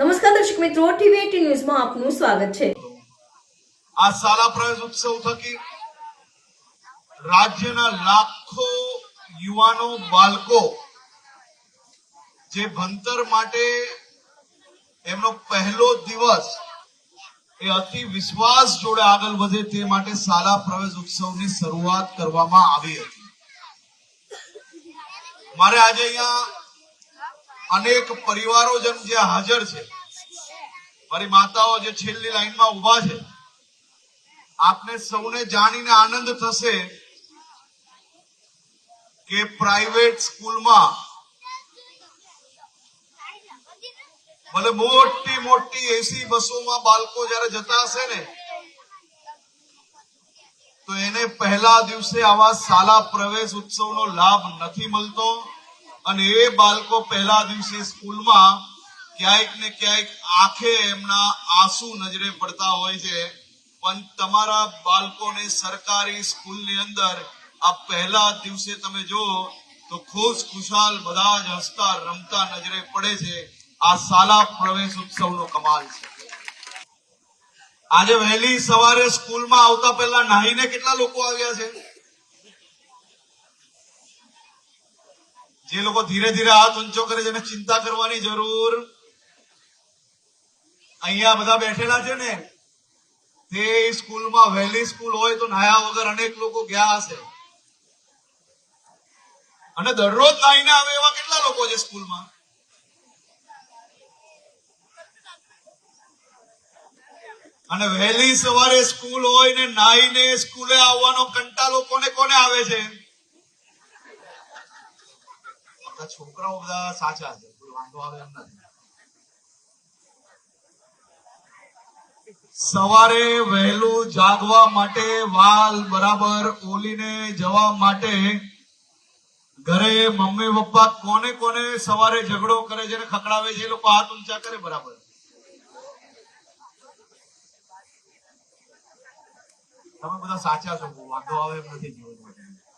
નમસ્કાર દર્શક મિત્રો, ટીવી18 ન્યૂઝમાં આપનું સ્વાગત છે। આ શાળા પ્રવેશ ઉત્સવ થકી રાજ્યના લાખો યુવાનો બાળકો જે ભણતર માટે એમનો પહેલો દિવસ એ અતિ વિશ્વાસ જોડે આગળ વધે તે માટે શાળા પ્રવેશ ઉત્સવની શરૂઆત કરવામાં આવી હતી। મારે આજે અહીંયા अनेक परिवारोजन जे हाजर छे, मारी माताओ जे छेल्ली लाइन में उभा छे, आपने सौने जाणीने आनंद थशे के प्राइवेट स्कूल में भले मोटी मोटी एसी बसों में बाळको ज्यारे जता हशे ने तो एने पहला दिवसे आवा शाला प्रवेश उत्सवनो लाभ नथी मळतो અને એ બાળકો પહેલા દિવસે સ્કૂલમાં ક્યાંક ને ક્યાંક આંખે એમના આંસુ નજરે પડતા હોય છે, પણ તમારા બાળકોને સરકારી સ્કૂલની અંદર આ પહેલા દિવસે તમે જો તો ખુશ ખુશાલ બધા જ હસતા રમતા નજરે પડે છે। આ શાળા પ્રવેશ ઉત્સવનો કમાલ છે। આજે વહેલી સવારે સ્કૂલમાં આવતા પહેલા નાહીને કેટલા લોકો આવ્યા છે? જે લોકો ધીરે ધીરે હાથ ઊંચો કરે છે, ચિંતા કરવાની જરૂર। અહીંયા બધા બેઠેલા છે ને, તે સ્કૂલમાં વહેલી સ્કૂલ હોય તો નાયા વગર અનેક લોકો ગયા હશે, અને દરરોજ નાઈને આવે એવા કેટલા લોકો છે સ્કૂલમાં? અને વહેલી સવારે સ્કૂલ હોય ને નાઈને સ્કૂલે આવવાનો કંટાળો કોને કોને આવે છે? છોકરાઓ બધા સાચા છે, કોઈ વાંધો આવે એમ નથી। સવારે વહેલું જાગવા માટે, વાલ બરાબર ઓલીને જવા માટે ઘરે મમ્મી પપ્પા કોને કોને સવારે ઝઘડો કરે છે ને ખકડાવે છે? એ લોકો હાથ ઊંચા કરે બરાબર। તમે બધા સાચા છો, વાંધો આવે એમ નથી જીવન માટે।